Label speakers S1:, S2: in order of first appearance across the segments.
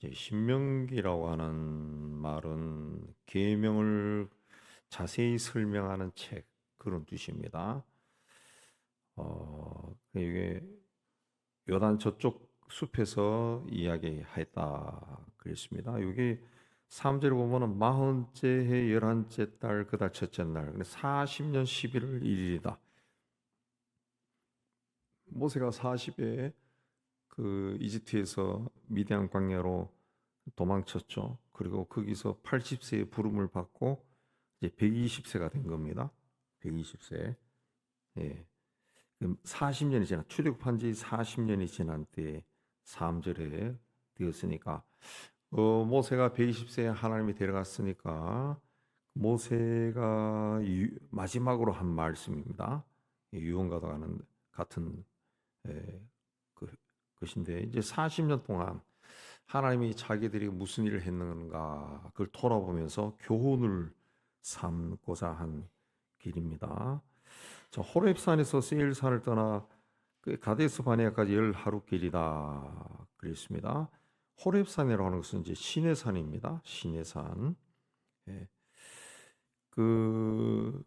S1: 이제 신명기라고 하는 말은 계명을 자세히 설명하는 책 그런 뜻입니다. 이게 요단 저쪽 숲에서 이야기했다 그랬습니다. 여기 3절에 보면은 40째 해 11째 달 그 달 첫째 날 40년 11월 1일이다. 모세가 40에 그 이집트에서 미디안 광야로 도망쳤죠. 그리고 거기서 80세의 부름을 받고 이제 120세가 된 겁니다. 120세. 예. 40년이 지난 출애굽한 지 40년이 지난 때에 3절에 되었으니까 모세가 120세에 하나님이 데려갔으니까 모세가 마지막으로 한 말씀입니다. 유언과도 같은 그, 것인데 이제 40년 동안 하나님이 자기들이 무슨 일을 했는가 그걸 돌아보면서 교훈을 삼고자 한 길입니다. 자, 호렙산에서 세일산을 떠나 그 가데스 바네아까지 열 하루 길이다 그랬습니다. 호렙산이라고 하는 것은 이제 신의 산입니다. 신의 산. 예. 그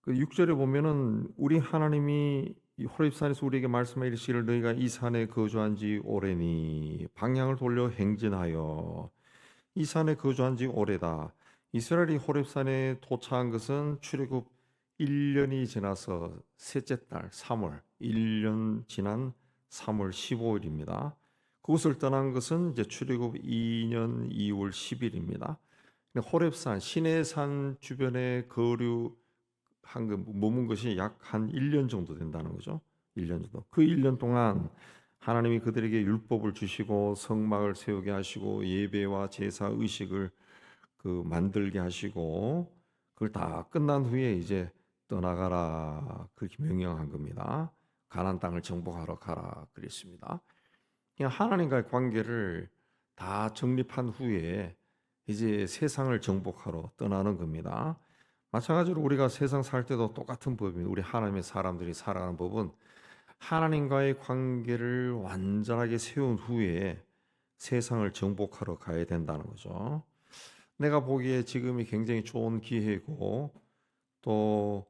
S1: 6절에 보면은 우리 하나님이 이 호렙산에서 우리에게 말씀하여 이르시기를 너희가 이 산에 거주한 지 오래니 방향을 돌려 행진하여 이 산에 거주한 지 오래다. 이스라엘이 호렙산에 도착한 것은 출애굽 1년이 지나서 셋째 달 3월 1년 지난 3월 15일입니다. 그곳을 떠난 것은 이제 출애굽 2년 2월 10일입니다. 호렙산 시내산 주변에 거류한 그 머문 것이 약 한 1년 정도 된다는 거죠. 1년 정도. 그 1년 동안 하나님이 그들에게 율법을 주시고 성막을 세우게 하시고 예배와 제사 의식을 그 만들게 하시고 그걸 다 끝난 후에 이제 떠나가라 그렇게 명령한 겁니다. 가나안 땅을 정복하러 가라 그랬습니다. 그냥 하나님과의 관계를 다 정립한 후에 이제 세상을 정복하러 떠나는 겁니다. 마찬가지로 우리가 세상 살 때도 똑같은 법입니다. 우리 하나님의 사람들이 살아가는 법은 하나님과의 관계를 완전하게 세운 후에 세상을 정복하러 가야 된다는 거죠. 내가 보기에 지금이 굉장히 좋은 기회고 또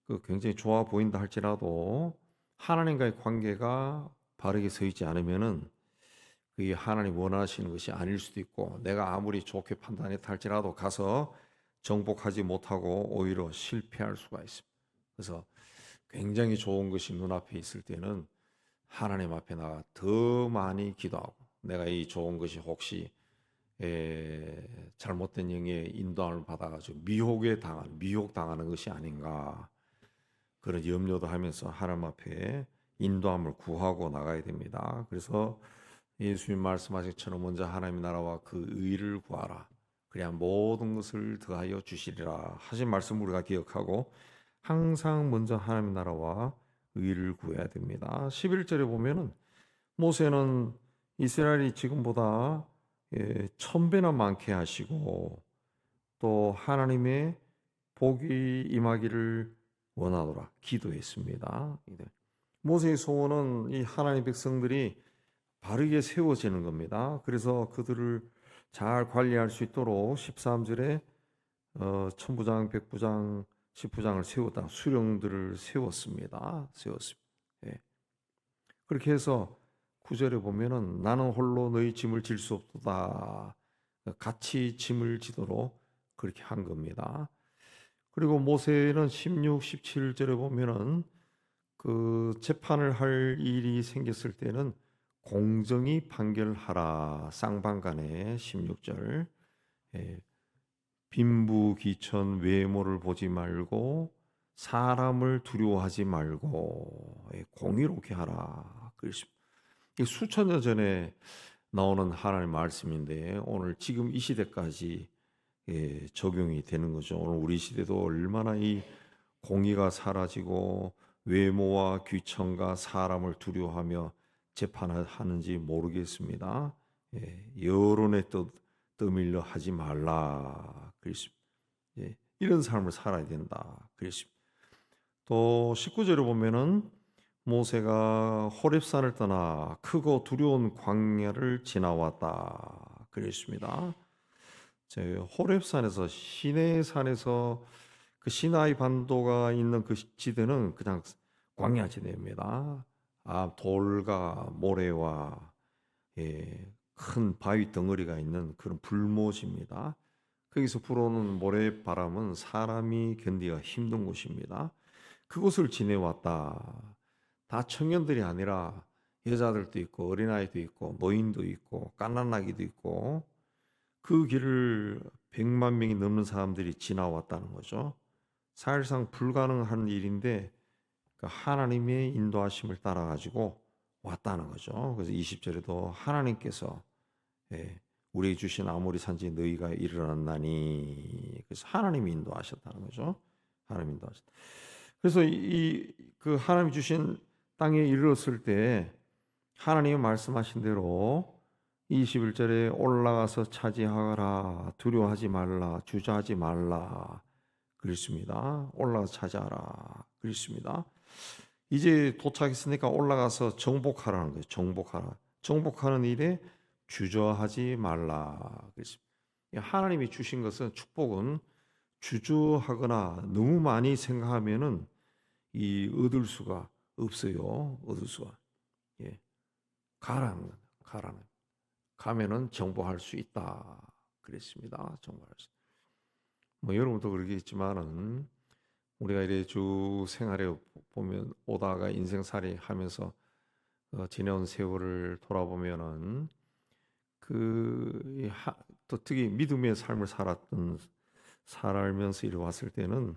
S1: 그 굉장히 좋아 보인다 할지라도 하나님과의 관계가 바르게 서 있지 않으면은 그게 하나님 원하시는 것이 아닐 수도 있고 내가 아무리 좋게 판단했다 할지라도 가서 정복하지 못하고 오히려 실패할 수가 있습니다. 그래서 굉장히 좋은 것이 눈앞에 있을 때는 하나님 앞에 나가 더 많이 기도하고 내가 이 좋은 것이 혹시 잘못된 영의 인도함을 받아가지고 미혹당하는 것이 아닌가 그런 염려도 하면서 하나님 앞에 인도함을 구하고 나가야 됩니다. 그래서 예수님 말씀하신 것처럼 먼저 하나님의 나라와 그 의를 구하라. 그래야 모든 것을 더하여 주시리라 하신 말씀 우리가 기억하고 항상 먼저 하나님의 나라와 의를 구해야 됩니다. 11절에 보면은 모세는 이스라엘이 지금보다 1000배나 많게 하시고 또 하나님의 복이 임하기를 원하노라 기도했습니다. 모세의 소원은 이 하나님의 백성들이 바르게 세워지는 겁니다. 그래서 그들을 잘 관리할 수 있도록 13절에 천부장, 백부장, 십부장을 세웠다. 수령들을 세웠습니다. 예. 그렇게 해서 9절에 보면은 나는 홀로 너희 짐을 질 수 없도다. 같이 짐을 지도록 그렇게 한 겁니다. 그리고 모세는 16, 17절에 보면은 그 재판을 할 일이 생겼을 때는 공정히 판결하라. 쌍방간에 16절. 빈부귀천 외모를 보지 말고 사람을 두려워하지 말고 공의롭게 하라. 그랬습니다. 수천 년 전에 나오는 하나님의 말씀인데 오늘 지금 이 시대까지 적용이 되는 거죠. 오늘 우리 시대도 얼마나 이 공의가 사라지고 외모와 귀천과 사람을 두려워하며 재판을 하는지 모르겠습니다. 여론에 떠밀려 하지 말라 그랬습니다. 이런 삶을 살아야 된다 그랬습니다. 또 19절에 보면은 모세가 호렙산을 떠나 크고 두려운 광야를 지나왔다. 그랬습니다. 호렙산에서 시내산에서 그 시나이 반도가 있는 그 지대는 그냥 광야 지대입니다. 돌과 모래와 큰 바위 덩어리가 있는 그런 불모지입니다. 거기서 불어오는 모래바람은 사람이 견디기가 힘든 곳입니다. 그곳을 지내왔다. 다 청년들이 아니라 여자들도 있고 어린아이도 있고 노인도 있고 갓난아기도 있고 그 길을 100만 명이 넘는 사람들이 지나왔다는 거죠. 사실상 불가능한 일인데 하나님의 인도하심을 따라 가지고 왔다는 거죠. 그래서 20절에도 하나님께서 우리에게 주신 아모리 산지에 너희가 이르렀나니, 그래서 하나님이 인도하셨다는 거죠. 하나님 인도하셨다. 그래서 그 하나님이 주신 땅에 이르렀을 때 하나님이 말씀하신 대로 21절에 올라가서 차지하라, 두려워하지 말라, 주저하지 말라 그랬습니다. 올라가서 차지하라 그랬습니다. 이제 도착했으니까 올라가서 정복하라는 거예요. 정복하라. 정복하는 일에 주저하지 말라 그랬습니다. 하나님이 주신 것은, 축복은 주저하거나 너무 많이 생각하면은 얻을 수가 없어요. 얻을 수가. 가라는 가면은 정복할 수 있다 그랬습니다. 정복할 수. 여러분도 그러겠지만은 우리가 이래 주 생활에 보면 오다가 인생살이 하면서 지내온 세월을 돌아보면은 또 특히 믿음의 삶을 살면서 이래 왔을 때는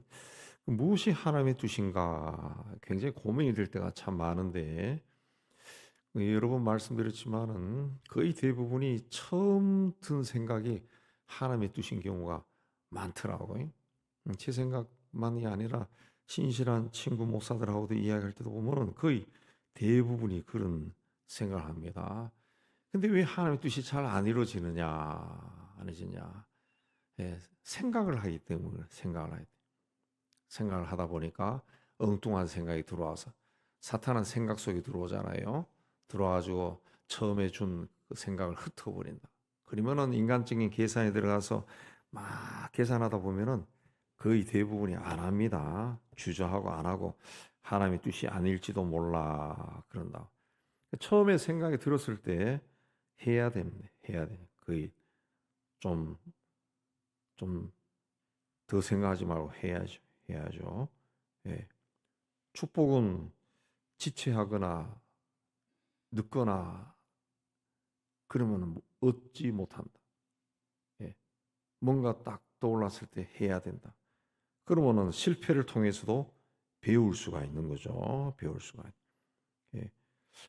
S1: 무엇이 하나님의 뜻인가 굉장히 고민이 될 때가 참 많은데, 여러 번 말씀드렸지만은 거의 대부분이 처음 든 생각이 하나님의 뜻인 경우가 많더라고요. 제 생각만이 아니라 신실한 친구 목사들하고도 이야기할 때도 보면은 거의 대부분이 그런 생각을 합니다. 근데 왜 하나님의 뜻이 잘 안 이루어지느냐, 안 이루어지냐? 생각을 하기 때문에 생각을 하다 보니까 엉뚱한 생각이 들어와서, 사탄은 생각 속에 들어오잖아요. 들어와가지고 처음에 준 그 생각을 흩어버린다. 그러면은 인간적인 계산에 들어가서 막 계산하다 보면은 거의 대부분이 안 합니다. 주저하고 안 하고 하나님의 뜻이 아닐지도 몰라 그런다. 처음에 생각이 들었을 때 해야 됩니다. 해야 돼. 거의 좀 더 생각하지 말고 해야죠. 축복은 지체하거나 늦거나 그러면 얻지 못한다. 뭔가 딱 떠올랐을 때 해야 된다. 그러면은 실패를 통해서도 배울 수가 있는 거죠. 배울 수가.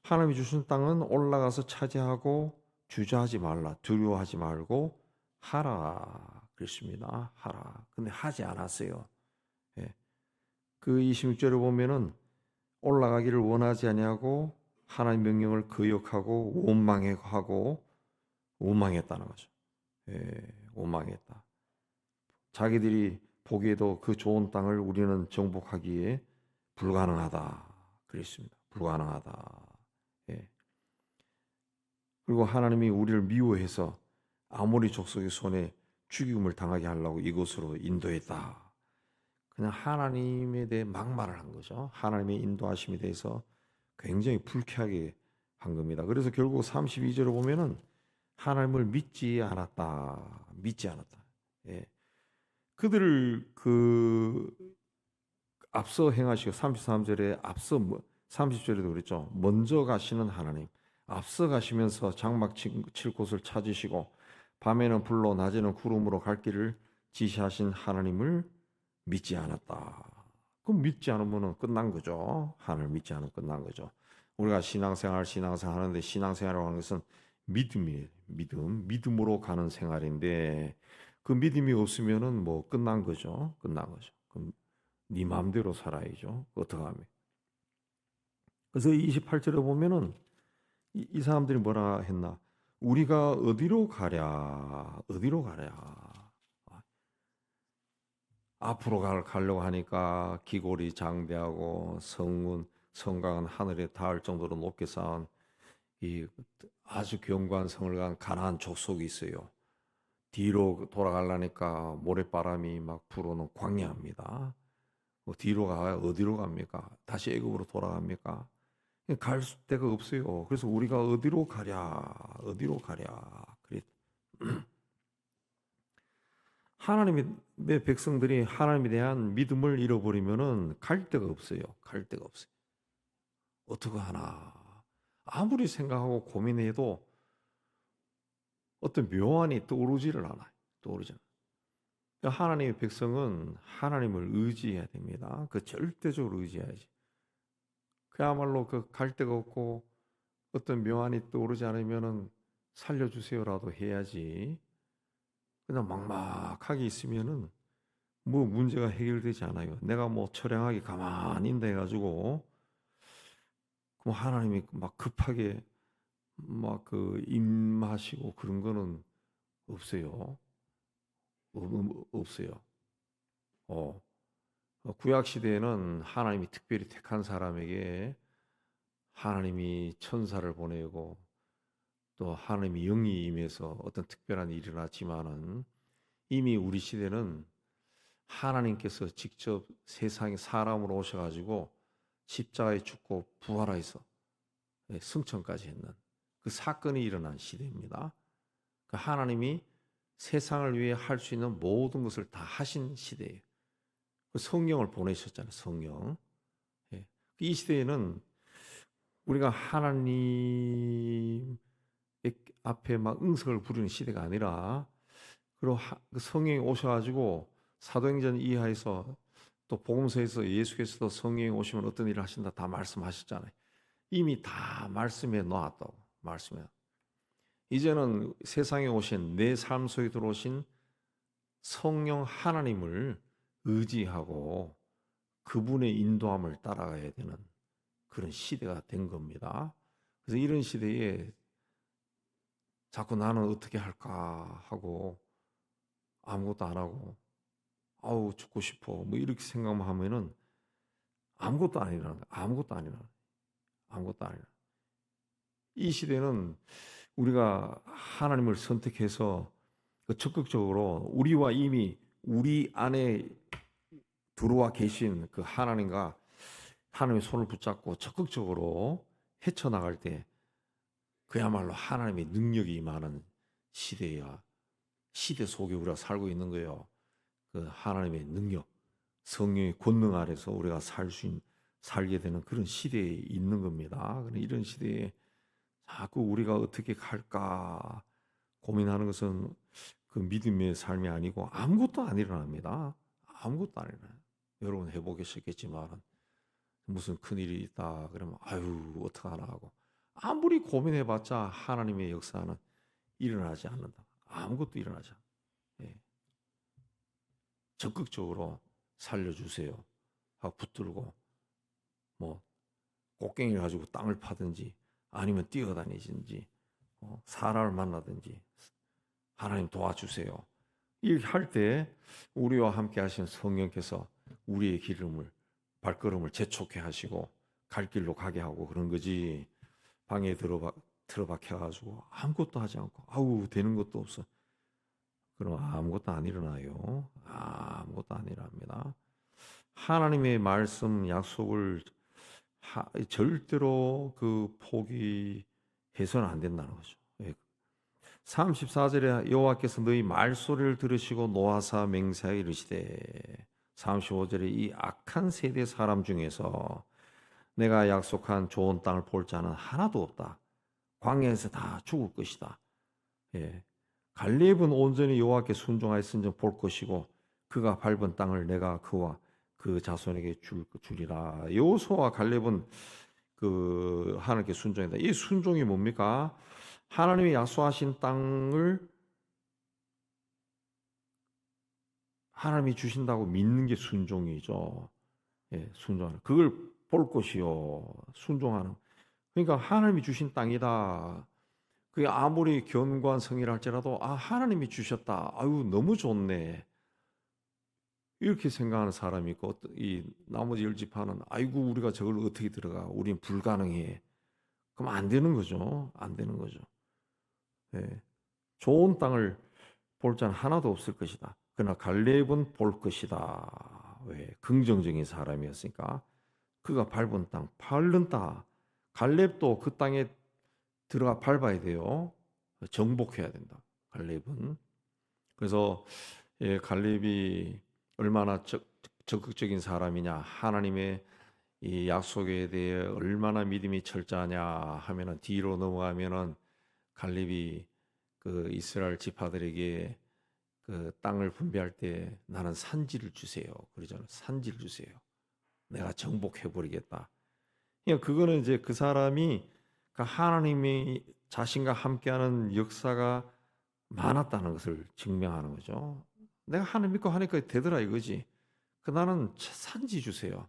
S1: 하나님이 주신 땅은 올라가서 차지하고 주저하지 말라, 두려워하지 말고 하라 그랬습니다. 하라. 근데 하지 않았어요. 그 26절에 보면은 올라가기를 원하지 아니하고 하나님 명령을 거역하고 원망했다는 거죠. 원망했다. 자기들이 보기에도 그 좋은 땅을 우리는 정복하기에 불가능하다 그랬습니다. 불가능하다. 그리고 하나님이 우리를 미워해서 아모리 족속의 손에 죽임을 당하게 하려고 이곳으로 인도했다. 그냥 하나님에 대해 막말을 한 거죠. 하나님의 인도하심에 대해서 굉장히 불쾌하게 한 겁니다. 그래서 결국 32절을 보면은 하나님을 믿지 않았다. 그들을 앞서 행하시고 33절에 30절에도 그랬죠. 먼저 가시는 하나님, 앞서 가시면서 장막 칠 곳을 찾으시고 밤에는 불로 낮에는 구름으로 갈 길을 지시하신 하나님을 믿지 않았다. 그럼 믿지 않으면 끝난 거죠. 하나님을 믿지 않으면 끝난 거죠. 우리가 신앙생활 하는데, 신앙생활이라고 하는 것은 믿음이에요. 믿음으로 가는 생활인데 그 믿음이 없으면은 끝난 거죠. 그럼 네 마음대로 살아야죠. 어떡하면. 그래서 28절에 보면은 이 사람들이 뭐라 했나? 우리가 어디로 가랴? 앞으로 가려고 하니까 기골이 장대하고 성곽은 하늘에 닿을 정도로 높게 쌓은 이 아주 견고한 성을 간 가나안 족속이 있어요. 뒤로 돌아가려니까 모래바람이 막 불어오는 광야입니다. 뭐 뒤로 가요? 어디로 갑니까? 다시 애굽으로 돌아갑니까? 갈 데가 없어요. 그래서 우리가 어디로 가랴, 어디로 가랴. 그랬. 하나님의 백성들이 하나님에 대한 믿음을 잃어버리면은 갈 데가 없어요. 갈 데가 없어요. 어떻게 하나? 아무리 생각하고 고민해도 어떤 묘안이 떠오르지를 않아요. 떠오르지 않아요. 그러니까 하나님의 백성은 하나님을 의지해야 됩니다. 그 절대적으로 의지해야지. 그야말로 그 갈 데가 없고 어떤 묘안이 떠오르지 않으면은 살려주세요라도 해야지. 그냥 막막하게 있으면은 뭐 문제가 해결되지 않아요. 내가 뭐 처량하게 가만히 있다 해가지고 그럼 하나님이 막 급하게 막 그 임하시고 그런 거는 없어요. 없어요. 어, 구약 시대에는 하나님이 특별히 택한 사람에게 하나님이 천사를 보내고 또 하나님이 영이 임해서 어떤 특별한 일이 일어났지만은 이미 우리 시대는 하나님께서 직접 세상에 사람으로 오셔가지고 십자가에 죽고 부활하여서 승천까지 했는 그 사건이 일어난 시대입니다. 그 하나님이 세상을 위해 할 수 있는 모든 것을 다 하신 시대예요. 그 성령을 보내셨잖아요. 성령. 예. 이 시대에는 우리가 하나님 앞에 막 응석을 부리는 시대가 아니라 그리고 그 성령이 오셔가지고 사도행전 이하에서 또 복음서에서 예수께서도 성령이 오시면 어떤 일을 하신다 다 말씀하셨잖아요. 이미 다 말씀해 놓았다고. 말씀해. 이제는 세상에 오신 내 삶 속에 들어오신 성령 하나님을 의지하고 그분의 인도함을 따라가야 되는 그런 시대가 된 겁니다. 그래서 이런 시대에 자꾸 나는 어떻게 할까 하고 아무것도 안 하고 아우 죽고 싶어 뭐 이렇게 생각만 하면은 아무것도 아니라는 거야. 아무것도 아니라 아무것도 아니라 이 시대는 우리가 하나님을 선택해서 적극적으로 우리와 이미 우리 안에 들어와 계신 그 하나님과 하나님의 손을 붙잡고 적극적으로 헤쳐나갈 때 그야말로 하나님의 능력이 임하는 시대야. 시대 속에 우리가 살고 있는 거예요. 그 하나님의 능력, 성령의 권능 아래서 우리가 살게 되는 그런 시대에 있는 겁니다. 이런 시대에 자꾸 우리가 어떻게 갈까 고민하는 것은 그 믿음의 삶이 아니고 아무것도 안 일어납니다. 아무것도 안 일어나요. 여러분 해보겠겠지만 무슨 큰일이 있다 그러면 아유 어떡하나 하고 아무리 고민해봤자 하나님의 역사는 일어나지 않는다. 아무것도 일어나지 않아. 예. 적극적으로 살려주세요 하고 붙들고 뭐 곡괭이를 가지고 땅을 파든지 아니면 뛰어다니든지 사람을 만나든지 하나님 도와주세요. 이렇게 할 때 우리와 함께 하신 성령께서 우리의 발걸음을 재촉해 하시고 갈 길로 가게 하고 그런 거지. 방에 들어박혀 가지고 아무것도 하지 않고 아우 되는 것도 없어. 그럼 아무것도 안 일어나요. 아무것도 안 일어납니다. 하나님의 말씀 약속을 절대로 그 포기해서는 안 된다는 거죠. 34절에 여호와께서 너희 말소리를 들으시고 노하사 맹세하여 이르시되 35절에 이 악한 세대 사람 중에서 내가 약속한 좋은 땅을 볼 자는 하나도 없다. 광야에서 다 죽을 것이다. 예. 갈렙은 온전히 여호와께 순종하였은즉 볼 것이고 그가 밟은 땅을 내가 그와 그 자손에게 주리라. 여호수아와 갈렙은 그 하나님께 순종했다. 이 순종이 뭡니까? 하나님이 약속하신 땅을 하나님이 주신다고 믿는 게 순종이죠. 예, 순종하는. 그걸 볼 것이요. 순종하는. 그러니까 하나님이 주신 땅이다. 그게 아무리 견고한 성이라 할지라도 하나님이 주셨다. 아유 너무 좋네. 이렇게 생각하는 사람이 있고 이 나머지 10지파는 아이고 우리가 저걸 어떻게 들어가? 우리는 불가능해. 그럼 안 되는 거죠. 안 되는 거죠. 예. 좋은 땅을 볼 자는 하나도 없을 것이다. 그러나 갈렙은 볼 것이다. 왜? 긍정적인 사람이었으니까. 그가 밟은 땅, 밟는 땅. 갈렙도 그 땅에 들어가 밟아야 돼요. 정복해야 된다. 갈렙은. 그래서 갈렙이 얼마나 적극적인 사람이냐, 하나님의 이 약속에 대해 얼마나 믿음이 철저하냐 하면은 뒤로 넘어가면은 갈렙이 그 이스라엘 지파들에게 그 땅을 분배할 때 나는 산지를 주세요. 그러잖아요. 산지를 주세요. 내가 정복해 버리겠다. 그러니까 그거는 이제 그 사람이 그 하나님이 자신과 함께하는 역사가 많았다는 것을 증명하는 거죠. 내가 하나님 믿고 하니까 되더라 이거지. 그 나는 산지 주세요.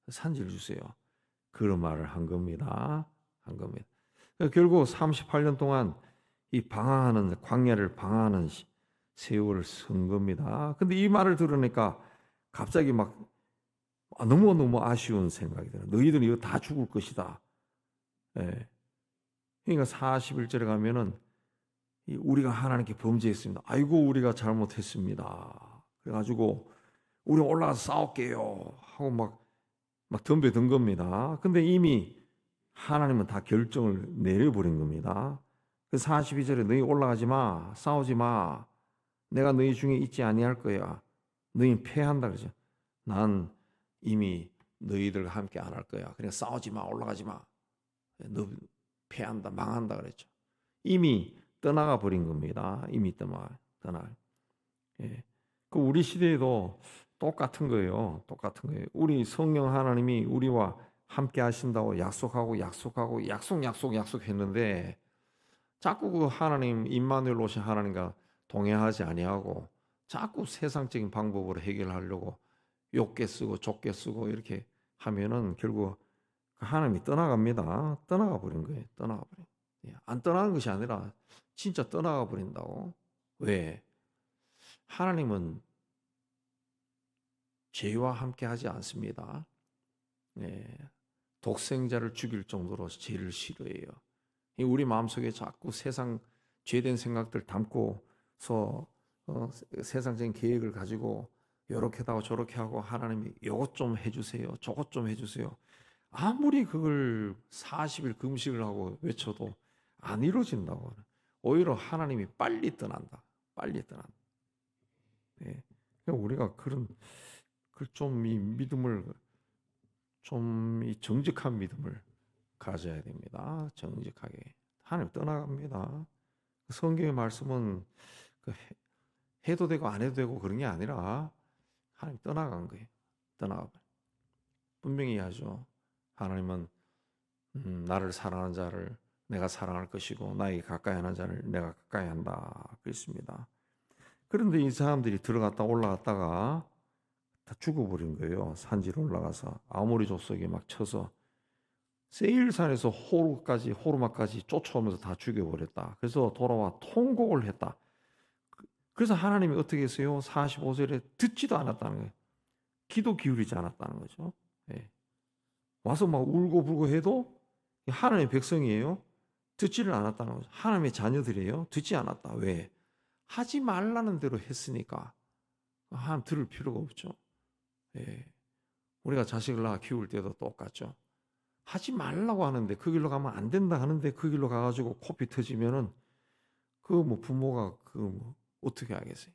S1: 산지를 주세요. 그런 말을 한 겁니다. 한 겁니다. 결국 38년 동안 이 방황하는 광야를 방황하는 세월을 쓴 겁니다. 근데 이 말을 들으니까 갑자기 막 너무너무 아쉬운 생각이 들어요. 너희들은 이거 다 죽을 것이다. 예. 그러니까 41절에 가면은 우리가 하나님께 범죄했습니다. 아이고 우리가 잘못했습니다. 그래가지고 우리 올라가서 싸울게요 하고 막 덤벼든 겁니다. 근데 이미 하나님은 다 결정을 내려버린 겁니다. 그 42절에 너희 올라가지 마, 싸우지 마. 내가 너희 중에 있지 아니할 거야. 너희는 패한다 그러죠. 난 이미 너희들과 함께 안 할 거야. 그냥 싸우지 마, 올라가지 마. 너 패한다, 망한다 그랬죠. 이미 떠나가 버린 겁니다. 이미 떠나. 예. 그 우리 시대에도 똑같은 거예요. 똑같은 거예요. 우리 성령 하나님이 우리와 함께 하신다고 약속했는데 자꾸 그 하나님 임마누엘 오신 하나님과 동행하지 아니하고 자꾸 세상적인 방법으로 해결하려고 욕게 쓰고 좁게 쓰고 이렇게 하면은 결국 하나님이 떠나갑니다. 떠나가 버린 거예요. 떠나가 버린. 안 떠나는 것이 아니라 진짜 떠나가 버린다고. 왜? 하나님은 죄와 함께 하지 않습니다. 독생자를 죽일 정도로 죄를 싫어해요. 우리 마음속에 자꾸 세상 죄된 생각들 담고서 세상적인 계획을 가지고 이렇게 하고 저렇게 하고 하나님이 이것 좀 해주세요. 저것 좀 해주세요. 아무리 그걸 40일 금식을 하고 외쳐도 안 이루어진다고. 오히려 하나님이 빨리 떠난다. 빨리 떠난다. 네. 우리가 이 믿음을 좀 이 정직한 믿음을 가져야 됩니다. 정직하게. 하나님 떠나갑니다. 성경의 말씀은 해도 되고 안 해도 되고 그런 게 아니라 하나님 떠나간 거예요. 떠나가. 분명히 하죠. 하나님은 나를 사랑하는 자를 내가 사랑할 것이고 나에게 가까이 하는 자를 내가 가까이 한다. 그랬습니다. 그런데 이 사람들이 들어갔다 올라갔다가 다 죽어버린 거예요. 산지로 올라가서 아모리 족속이 막 쳐서 세일산에서 호르마까지 쫓아오면서 다 죽여버렸다. 그래서 돌아와 통곡을 했다. 그래서 하나님이 어떻게 했어요? 45절에 듣지도 않았다는 거예요. 기도 기울이지 않았다는 거죠. 예. 와서 막 울고불고 해도 하나님의 백성이에요. 듣지를 않았다는 거죠. 하나님의 자녀들이에요. 듣지 않았다. 왜? 하지 말라는 대로 했으니까 하나님 들을 필요가 없죠. 예. 우리가 자식을 낳아 키울 때도 똑같죠. 하지 말라고 하는데 그 길로 가면 안 된다 하는데 그 길로 가가지고 코피 터지면은 부모가 어떻게 하겠어요?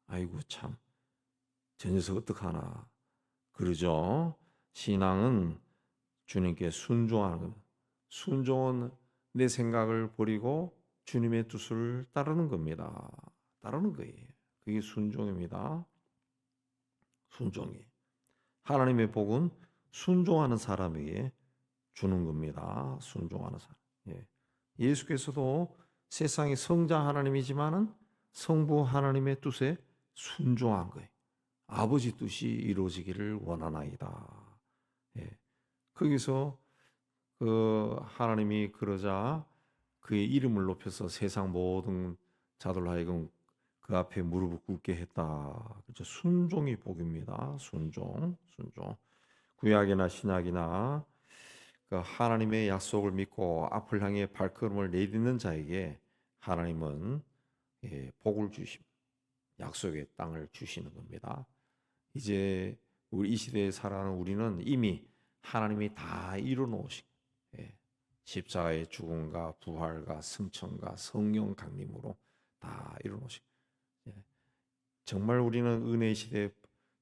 S1: 아이고 참 저 녀석 어떡하나 그러죠. 신앙은 주님께 순종하는 겁니다. 순종은 내 생각을 버리고 주님의 뜻을 따르는 겁니다. 따르는 거예요. 그게 순종입니다. 순종이. 하나님의 복은 순종하는 사람에게 주는 겁니다. 순종하는 사람. 예수께서도 세상의 성자 하나님이지만은 성부 하나님의 뜻에 순종한 거예요. 아버지 뜻이 이루어지기를 원하나이다. 거기서 그 하나님이 그러자 그의 이름을 높여서 세상 모든 자들 하여금 그 앞에 무릎을 꿇게 했다. 그렇죠. 순종이 복입니다. 순종. 구약이나 신약이나 그 하나님의 약속을 믿고 앞을 향해 발걸음을 내딛는 자에게 하나님은 복을 주심, 약속의 땅을 주시는 겁니다. 이제 우리 이 시대에 살아가는 우리는 이미 하나님이 다 이루어 놓으신 십자가의 죽음과 부활과 승천과 성령 강림으로 다 이루어 놓으신 정말 우리는 은혜의 시대,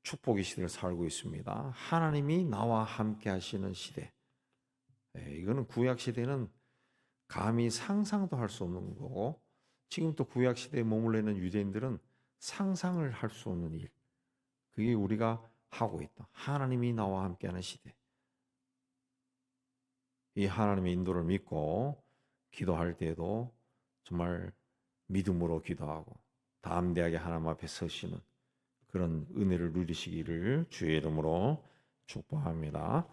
S1: 축복의 시대를 살고 있습니다. 하나님이 나와 함께 하시는 시대. 이거는 구약 시대는 감히 상상도 할 수 없는 거고 지금 또 구약 시대에 머물러 있는 유대인들은 상상을 할 수 없는 일. 그게 우리가 하고 있다. 하나님이 나와 함께하는 시대. 이 하나님의 인도를 믿고 기도할 때에도 정말 믿음으로 기도하고 담대하게 하나님 앞에 서시는 그런 은혜를 누리시기를 주의 이름으로 축복합니다.